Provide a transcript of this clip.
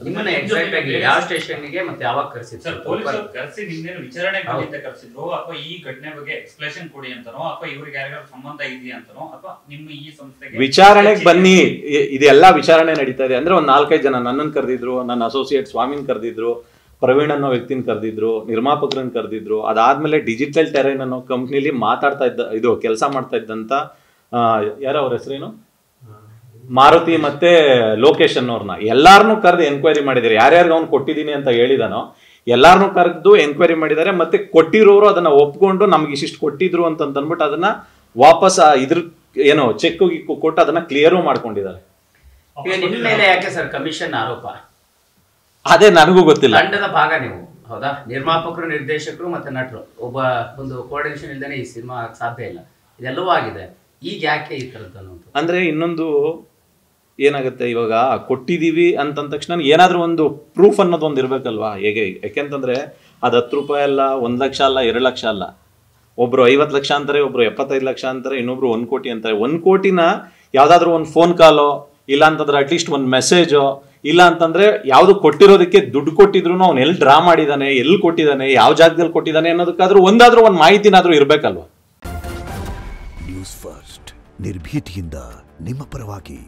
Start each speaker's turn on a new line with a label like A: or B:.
A: ನಿಮ್ಮನ್ನ ಎಕ್ಸಾಕ್ಟ್ ಆಗಿ ಯಾವ ಸ್ಟೇಷನ್ಗೆ ಮತ್ತೆ ಯಾವಾಗ ಕರೆಸಿದ್ರು
B: ಸರ್? ಪೊಲೀಸರು ಕರೆಸಿ ನಿಮ್ದೇನು ವಿಚಾರಣೆ ಖಂಡಿತ ಕರೆಸಿದ್ರು ಅಥವಾ ಈ ಘಟನೆ ಬಗ್ಗೆ ಎಕ್ಸ್ಪ್ಲೇಷನ್ ಕೊಡಿ ಅಂತಾನೋ ಅಥವಾ ಇವ್ರಿಗೆ ಯಾರಿಗಾದ್ರು ಸಂಬಂಧ ಇದೆಯಾ ಅಂತಾನೋ ಅಥವಾ ನಿಮ್ಮ ಈ ಸಂಸ್ಥೆಗೆ
C: ವಿಚಾರಣೆಗೆ ಬನ್ನಿ, ಇದೆಲ್ಲ ವಿಚಾರಣೆ ನಡೀತಾ ಇದೆ ಅಂದ್ರೆ ಒಂದ್ 4-5 ಜನ ನನ್ನನ್ನು ಕರೆದಿದ್ರು, ನನ್ನ ಅಸೋಸಿಯೇಟ್ ಸ್ವಾಮಿನ್ ಕರೆದಿದ್ರು, ಪ್ರವೀಣ್ ಅನ್ನೋ ವ್ಯಕ್ತಿನ ಕರೆದಿದ್ರು, ನಿರ್ಮಾಪಕರನ್ನ ಕರೆದಿದ್ರು. ಅದಾದ್ಮೇಲೆ ಡಿಜಿಟಲ್ ಟೆರೈನ್ ಅನ್ನೋ ಕಂಪ್ನಿಲಿ ಮಾತಾಡ್ತಾ ಇದ್ದ ಇದು ಕೆಲಸ ಮಾಡ್ತಾ ಇದ್ದಂತ ಯಾರ ಅವ್ರ ಹೆಸರೇನು ಮಾರುತಿ ಮತ್ತೆ ಲೋಕೇಶ್ ಅನ್ನೋರ್ನ ಎಲ್ಲಾರನ್ನೂ ಕರೆದು ಎನ್ಕ್ವೈರಿ ಮಾಡಿದ್ದಾರೆ. ಯಾರ್ಯಾರಿಗೆ ಅವ್ನು ಕೊಟ್ಟಿದ್ದೀನಿ ಅಂತ ಹೇಳಿದಾನೋ ಎಲ್ಲಾರನ್ನೂ ಕರೆದು ಎನ್ಕ್ವೈರಿ ಮಾಡಿದ್ದಾರೆ. ಮತ್ತೆ ಕೊಟ್ಟಿರೋರು ಅದನ್ನ ಒಪ್ಕೊಂಡು ನಮ್ಗೆ ಇಷ್ಟಿಷ್ಟು ಕೊಟ್ಟಿದ್ರು ಅಂತ ಅಂದ್ಬಿಟ್ಟು ಅದನ್ನ ವಾಪಸ್ ಇದ್ರ ಏನೋ ಚೆಕ್ ಗಿಕ್ಕು ಕೊಟ್ಟು ಅದನ್ನ ಕ್ಲಿಯರು ಮಾಡ್ಕೊಂಡಿದ್ದಾರೆ.
A: ನಿಮ್ಮ ಮೇಲೆ ಯಾಕೆ ಸರ್ ಕಮಿಷನ್ ಆರೋಪ?
C: ಅದೇ ನನಗೂ ಗೊತ್ತಿಲ್ಲ.
A: ತಂಡದ ಭಾಗ ನೀವು, ಹೌದಾ? ನಿರ್ಮಾಪಕರು, ನಿರ್ದೇಶಕರು ಮತ್ತೆ ನಟರು ಒಬ್ಬ ಒಂದು ಕೋಆರ್ಡಿನೇಷನ್ ಇಲ್ದೇನೆ ಈ ಸಿನಿಮಾ ಸಾಧ್ಯ ಇಲ್ಲ. ಇದೆಲ್ಲವೂ ಆಗಿದೆ, ಈಗ ಯಾಕೆ ಈ ತರದ್ದು ಅನ್ನೋದು?
C: ಅಂದ್ರೆ ಇನ್ನೊಂದು ಏನಾಗುತ್ತೆ, ಇವಾಗ ಕೊಟ್ಟಿದೀವಿ ಅಂತಂದ ತಕ್ಷಣ ಏನಾದ್ರೂ ಒಂದು ಪ್ರೂಫ್ ಅನ್ನೋದು ಒಂದು ಇರ್ಬೇಕಲ್ವಾ? ಹೇಗೆ? ಯಾಕೆಂತಂದ್ರೆ ಅದು 10 ರೂಪಾಯಿ ಅಲ್ಲ, 1 ಲಕ್ಷ ಅಲ್ಲ, 2 ಲಕ್ಷ ಅಲ್ಲ. ಒಬ್ರು 50 ಲಕ್ಷ ಅಂತಾರೆ, ಒಬ್ರು 75 ಲಕ್ಷ ಅಂತಾರೆ, ಇನ್ನೊಬ್ರು 1 ಕೋಟಿ ಅಂತಾರೆ. 1 ಕೋಟಿನ ಯಾವ್ದಾದ್ರು ಒಂದು ಫೋನ್ ಕಾಲೋ ಇಲ್ಲ ಅಂತಂದ್ರೆ ಅಟ್ಲೀಸ್ಟ್ ಒಂದು ಮೆಸೇಜೋ ಇಲ್ಲ ಅಂತಂದ್ರೆ ಯಾವ್ದು ಕೊಟ್ಟಿರೋದಕ್ಕೆ ದುಡ್ಡು ಕೊಟ್ಟಿದ್ರು ಅವ್ನು ಎಲ್ಲಿ ಡ್ರಾ ಮಾಡಿದಾನೆ, ಎಲ್ಲಿ ಕೊಟ್ಟಿದ್ದಾನೆ, ಯಾವ ಜಾಗದಲ್ಲಿ ಕೊಟ್ಟಿದ್ದಾನೆ ಅನ್ನೋದಕ್ಕಾದ್ರೂ ಒಂದು ಮಾಹಿತಿನಾದ್ರೂ ಇರ್ಬೇಕಲ್ವಾ?
D: ನ್ಯೂಸ್ ಫಸ್ಟ್ ನಿರ್ಭೀತಿಯಿಂದ ನಿಮ್ಮ ಪರವಾಗಿ.